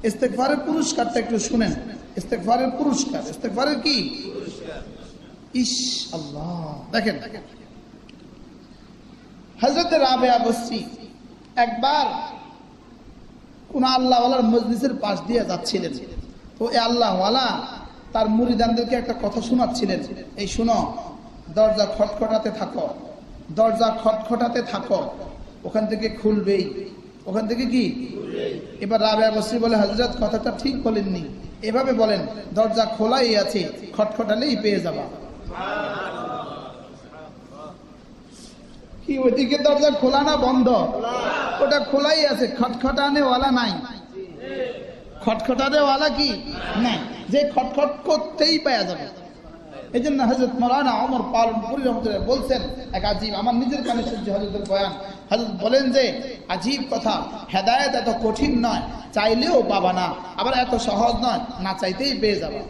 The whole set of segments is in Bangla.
ইস্তেগফারের পুরস্কারটা একটু শুনেন। ইস্তেগফারের পুরস্কার, ইস্তেগফারের কি ইস আল্লাহ। দেখেন হযরত রাবেয়া বসরি একবার কোন আল্লাহওয়ালার মজলিসের পাশ দিয়ে যাচ্ছিলেন। তো এই আল্লাহওয়ালা তার মুরিদানদেরকে একটা কথা শোনাচ্ছিলেন, এই শুনো, দরজা খটখটাতে থাকো, দরজা খটখটাতে থাকো, ওখান থেকে খুলবেই, ওখান থেকে কি। এবার রাবেয়া বসরি বলে, হযরত কথাটা ঠিক বলেননি, এভাবে বলেন দরজা খোলাই আছে, খটখটালেই পেয়ে যাবা। কি ওইদিকে দরজা খোলা না বন্ধ? ওটা খোলাই আছে, খটখটানে ওয়ালা নাই, খটখটানে ওয়ালা কি নাই, যে খটখট করতেই পাওয়া যাবে। এই জন্য হযরত মাওলানা ওমর পালনপুরি রহমাতুল্লাহ বলছেন, এক আজীব, আমার নিজের কানে শুনছি হযরতের বয়ান, হযরত বলেন যে আজীব কথা, হেদায়েত এত কঠিন নয়, চাইলেও পাবা না, আবার এত সহজ নয়, না চাইতেই পেয়ে যাবা।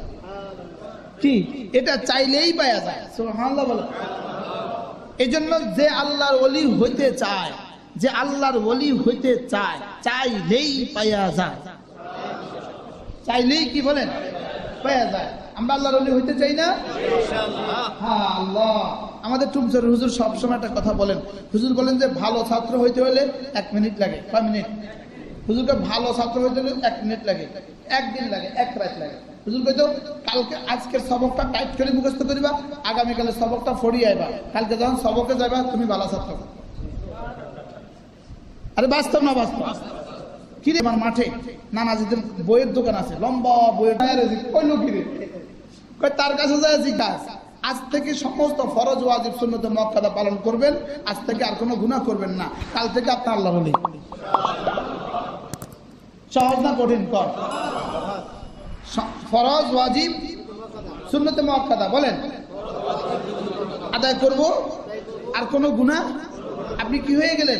কি এটা চাইলেই পাওয়া যায়, সুবহানাল্লাহ বলে। এই জন্য যে আল্লাহর ওলি হইতে চায়, যে আল্লাহর ওলি হইতে চায়, চাইলেই পাওয়া যায়, চাইলেই কি বলেন পাওয়া যায়। আমরা আল্লাহর ওলি হইতে চাই না ইনশাআল্লাহ। হ্যাঁ আল্লাহ, আমাদের টুমসর হুজুর সবসময় একটা কথা বলেন, হুজুর বলেন যে ভালো ছাত্র হইতে হলে 1 মিনিট লাগে। কয় মিনিট? হুজুরকে ভালো ছাত্র হইতে হলে 1 মিনিট লাগে, 1 দিন লাগে, 1 রাত লাগে। হুজুর কইতো কালকে আজকের সবকটা টাইট করে মুখস্থ করিবা, আগামীকালের সবকটা ফড়িয়ে আইবা, কালকে যখন সবকে যাইবা তুমি ভালো ছাত্র। আরে বাস্তব না বাস্তব? কি রে, আমার মাঠে নানাজিদের বইয়ের দোকান আছে, লম্বা বইয়ের, কইলো কি রে, কই তার কাছে যায় জিজ্ঞাস, আজ থেকে সমস্ত ফরজ ওয়াজিব সুন্নত মুআক্কাদা পালন করবেন, আজ থেকে আর কোনো গুনাহ করবেন না, কাল থেকে আপনি আল্লাহর ওলি। সহজ না কঠিন? কর। ফরজ ওয়াজিব সুন্নত মুআক্কাদা বলেন আদায় করব, আর কোনো গুনাহ, আপনি কি হয়ে গেলেন?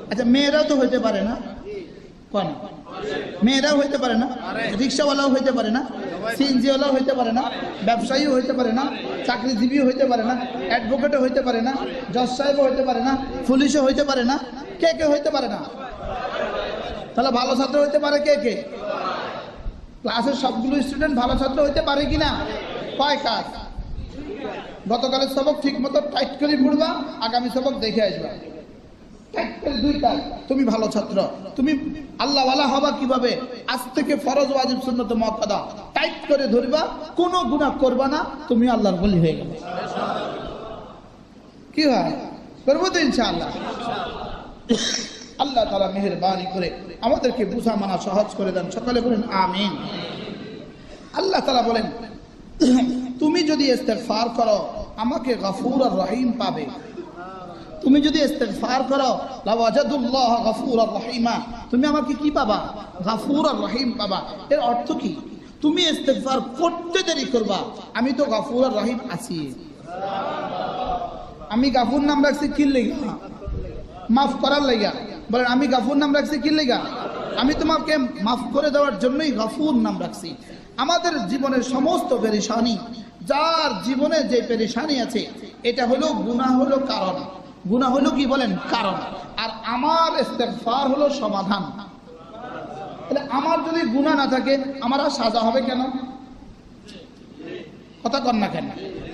আচ্ছা মেয়েরাও তো হইতে পারে না, কোন মেয়েরাও হইতে পারে না, রিক্সাওয়ালাও হইতে পারে না, সিএনজিওয়ালাও হইতে পারে না, ব্যবসায়ীও হইতে পারে না, চাকরিজীবীও হইতে পারে না, অ্যাডভোকেটও হইতে পারে না, জজ সাহেবও হইতে পারে না, পুলিশও হইতে পারে না, কে কে হইতে পারে না? তাহলে ভালো ছাত্র হইতে পারে কে কে? ক্লাসের সবগুলো স্টুডেন্ট ভালো ছাত্র হইতে পারে কিনা? কয় কাজ? গতকালের সবক ঠিক মতো টাইট করে পড়বা, আগামী সবক দেখে আসবা। দুই কাজ, তুমি ভালো ছাত্র, তুমি আল্লাহওয়ালা হবা কিভাবে? আজ থেকে ফরজ ওয়াজিব সুন্নত মুআক্কাদা টাইট করে ধরবা, কোনো গুনাহ করবা না, তুমি আল্লাহর ওলি হয়ে গেলে। কি হয়? করবো তো ইনশাআল্লাহ। আল্লাহ তাআলা মেহেরবানি করে আমাদেরকে বুঝা মানা সহজ করে দেন, সকলে বলেন আমিন। আল্লাহ তাআলা বলেন, তুমি যদি ইস্তেগফার করো আমাকে গফুর আর রহিম পাবে। তুমি যদি ইস্তেগফার করো লাওয়াজাদুল্লাহ গফুর আর রহিমা, তুমি আমাকে কি পাবা? গফুর আর রহিম পাবা। এর অর্থ কি? তুমি ইস্তেগফার করতে দেরি করবা, আমি তো গফুর আর রহিম আছি। আমি গফুর নাম রাখছি কি লাগা? মাফ করার লাগা। বলেন আমি গফুর নাম রাখছি কি লাগা? আমি তোমাকে মাফ করে দেওয়ার জন্যই গফুর নাম রাখছি। আমাদের জীবনের সমস্ত পেরেশানি, যার জীবনে যে পেরেশানি আছে, এটা হলো গুনাহ, হলো কারণ। গুনাহ হলো কি বলেন? কারণ। আর আমার ইস্তেগফার হলো সমাধান। তাহলে আমার যদি গুনাহ না থাকে, আমার আর সাজা হবে কেন? কথা কন না কেন?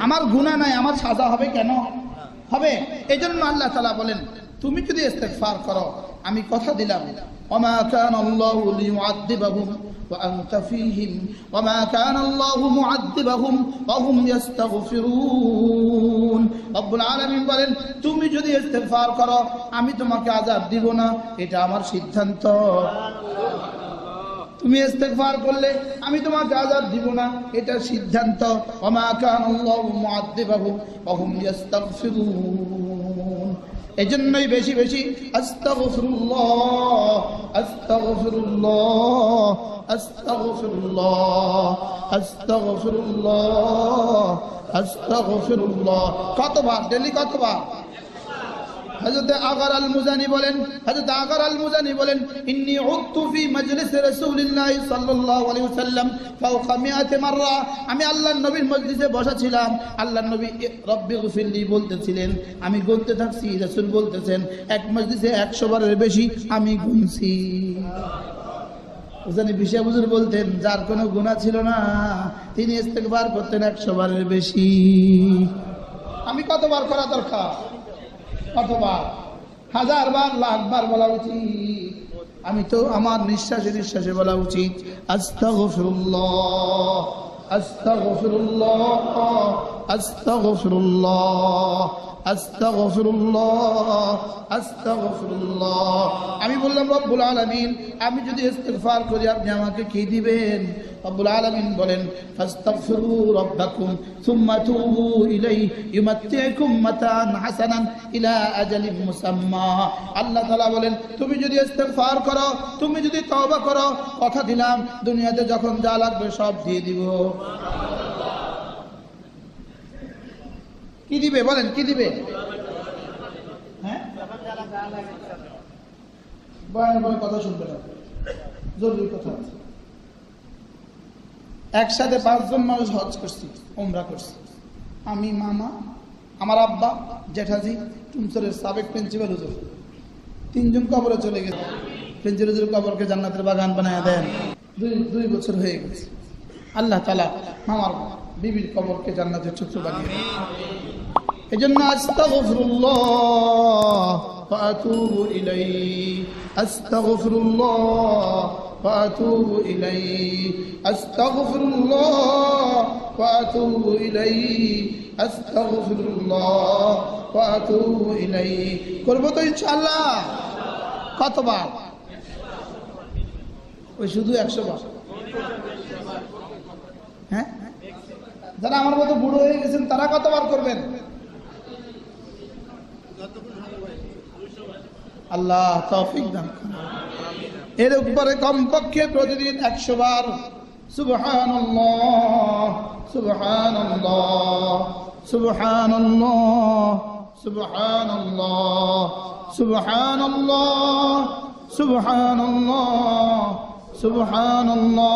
আমার গুনাহ নাই, আমার সাজা হবে কেন? হবে। এই জন্য আল্লাহ তাআলা বলেন, তুমি যদি ইস্তেগফার করো, আমি কথা দিলাম, ওমা কানা আল্লাহু লিয়ুআযযিবাহুম ওয়া আনতা ফীহিম ওয়া মা কানা আল্লাহু মুআযযিবাহুম ওয়া হুম ইস্তাগফিরুন। রব্বুল আলামিন বলেন, তুমি যদি ইস্তেগফার করো, আমি তোমাকে আযাব দিব না, এটা আমার সিদ্ধান্ত। তুমি ইস্তেগফার করলে আমি তোমাকে আযাব দিব না, এটা সিদ্ধান্ত। ওয়া মা কানা আল্লাহু মুআযযিবাহুম ওয়া হুম ইস্তাগফিরুন। এজন্যই বেশি বেশি আস্তাগফিরুল্লাহ, আস্তাগফিরুল্লাহ, আস্তাগফিরুল্লাহ, আস্তাগফিরুল্লাহ, আস্তাগফিরুল্লাহ। কতবার? ডেইলি কতবার? হযরত আগার আল মুজানি বলেন, হযরত আগার আল মুজানি বলেন, ইন্নী উতু ফি মাজলিস রাসূলিল্লাহ সাল্লাল্লাহু আলাইহি ওয়াসাল্লাম ফাওকা 100 মাররা। আমি আল্লাহর নবীর মজলিসে বসা ছিলাম, আল্লাহর নবী রব্বি গফিরলি বলতেছিলেন, আমি গুনতে থাকছি, রাসূল বলতেছেন এক মজলিসে 100 বারের বেশি আমি গুনছি। জানি বিশা হুজুর বলতেন যার কোনো গুনাহ ছিল না তিনি ইস্তেগফার করতেন 100 বারের বেশি। আমি কতবার করা দরকার? কতবার? 1000 বার, লাখ বার বলা উচিত। আমি তো আমার নিঃশ্বাসে নিঃশ্বাসে বলা উচিত আস্তাগফিরুল্লাহ, আস্তাগফিরুল্লাহ, আস্তাগফিরুল্লাহ, আস্তাগফিরুল্লাহ, আস্তাগফিরুল্লাহ। আমি বললাম রব্বুল আলামিন আমি যদি ইস্তিগফার করি আপনি আমাকে কি দিবেন? রব্বুল আলামিন বলেন ফাস্তাগফিরু রাব্বাকুম সুম্মা তুবু ইলাইহি ইউমাত্তিউকুম মাতাআন হাসানান ইলা আজালিন মুসাম্মা। আল্লাহ তাআলা বলেন তুমি যদি ইস্তিগফার করো, তুমি যদি তওবা করো, কথা দিলাম দুনিয়াতে যখন যা লাগবে সব দিয়ে দিব। কি দিবে বলেন? কি দিবে? হ্যাঁ, বয়ান কথা শুনবে না, জরুরি কথা আছে। একসাথে 5 জন মানুষ হজ করছি, উমরা করছি। আমি, মামা, আমার আব্বা, জেঠাজি, টুমসরের সাবেক প্রিন্সিপাল হুজুর 3 জন কবরে চলে গেছে। প্রিন্সিপাল হুজুর কবরকে জান্নাতের বাগান বানায় দেন। 2 বছর হয়ে গেছে। আল্লাহ তাআলা মামার বিবির কবরকে জান্নাতের চক্ষু বানিয়ে দেন। এজন্য আস্তাগফিরুল্লাহ ওয়া আতুবু ইলাইহি, আস্তাগফিরুল্লাহ ওয়া আতুবু ইলাইহি, আস্তাগফিরুল্লাহ ওয়া আতুবু ইলাইহি, আস্তাগফিরুল্লাহ ওয়া আতুবু ইলাইহি। করব তো ইনশাআল্লাহ। কতবার? ওই শুধু 100 বার। হ্যাঁ, যারা আমার মতো বুড়ো হয়ে গেছেন তারা কতবার করবেন? আল্লাহ তৌফিক দান করুন। এর উপরে কমপক্ষে প্রতিদিন 100 বার সুবহানাল্লাহ, সুবহানাল্লাহ, সুবহানাল্লাহ, সুবহানাল্লাহ, সুবহানাল্লাহ, সুবহানাল্লাহ, সুবহানাল্লাহ,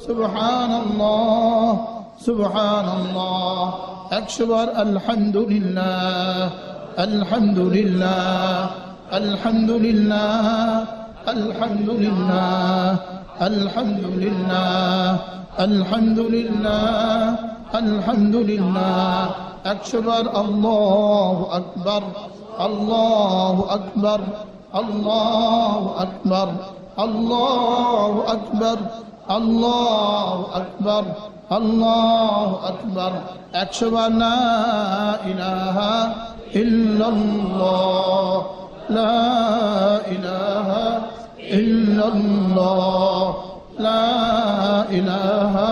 সুবহানাল্লাহ, সুবহানাল্লাহ। 100 বার আলহামদুলিল্লাহ, আলহামদুলিল্লাহ, আলহামদুলিল্লাহ, আলহামদুলিল্লাহ, আলহামদুলিল্লাহ, আলহামদুলিল্লাহ, আলহামদুলিল্লাহ। 100 বার আল্লাহু আকবার, আল্লাহু আকবার, আল্লাহু আকবার, আল্লাহু আকবার, আল্লাহু আকবার, আল্লাহু আকবার। 100 বার লা ইলাহা ইল্লাল্লাহ, লা ইলাহা ইল্লাল্লাহ, লা ইলাহা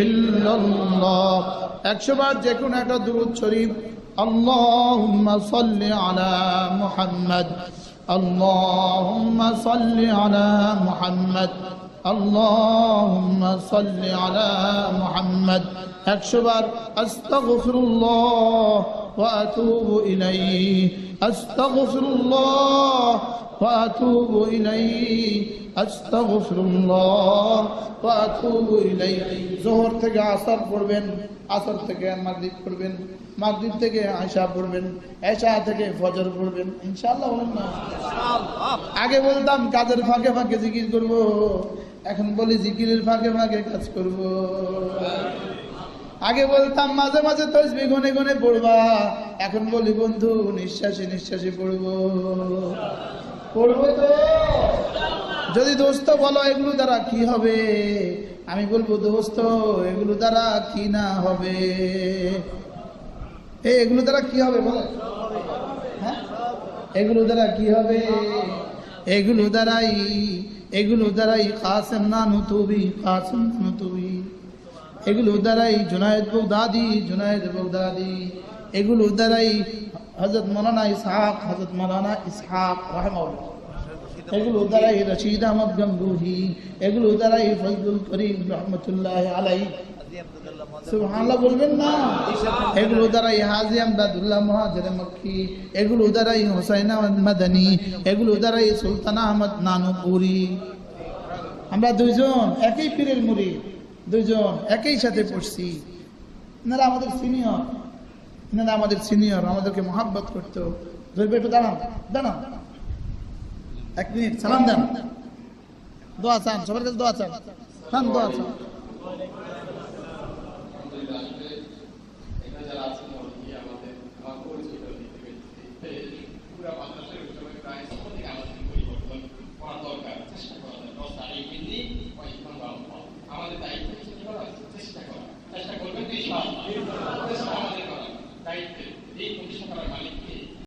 ইল্লাল্লাহ। 100 বার যে কোনো একটা দুরূদ শরীফ আল্লাহুম্মা সাল্লি আলা মুহাম্মদ, আল্লাহুম্মা সাল্লি আলা মুহাম্মদ, আল্লাহুম্মা সাল্লি আলা মুহাম্মদ। 100 বার আস্তাগফিরুল্লাহ ওয়া আতুবু ইলাইহি, আস্তাগফিরুল্লাহ ওয়া আতুবু ইলাইহি, আস্তাগফিরুল্লাহ ওয়া আতুবু ইলাইহি। যোহর থেকে আসর পড়বেন, আসর থেকে মাগরিব পড়বেন, মাগরিব থেকে আশা পড়বেন, আশা থেকে ফজর পড়বেন ইনশাআল্লাহ। বলেন না? আগে বলতাম কাজের ফাঁকে ফাঁকে জিকির করব, এখন বলি জিকিরের ফাঁকে ফাঁকে কাজ করব। আগে বলতাম মাঝে মাঝে তাসবিহ গুনে গুনে পড়বা, এখন বলি বন্ধু নিঃশ্বাসে নিঃশ্বাসে পড়বো। পড়বো তো? যদি দোস্ত বলো এগুলো দ্বারা কি হবে, আমি বলবো দোস্ত এগুলো দ্বারা কি না হবে। এগুলো দ্বারা কি হবে বলে? হ্যাঁ, এগুলো দ্বারা কি হবে? এগুলো দ্বারাই কাসেম নানুতুবি, কাসেম নানুতুবি, এগুলো দ্বারাই জুনায়েদ বাগদাদি, এগুলো দ্বারাই হযরত মাওলানা ইসহাক রাহিমাহুল্লাহ, এগুলো দ্বারাই রশিদ আহমদ গঙ্গুহি, এগুলো দ্বারাই ফজলুল করিম রহমতুল্লাহ আলাইহি, সুবহানাল্লাহ বলবেন না? এগুলো দ্বারাই হাজী আমদাদুল্লাহ মুহাজির মক্কি, এগুলো দ্বারাই হুসাইন আহমদ মাদানী, এগুলো দ্বারাই সুলতান আহমদ নানুপুরি। আমরা 2 জন একই পীরের মুরিদ, 2 জন একই সাথে পড়ছি। এনারা আমাদের সিনিয়র, আমাদেরকে মহাব্বত করতো। ধরবে একটু দাঁড়ান, 1 মিনিট সালাম দেন। দোয়া চান, সবার কাছে দোয়া চান, চান দোয়া চান।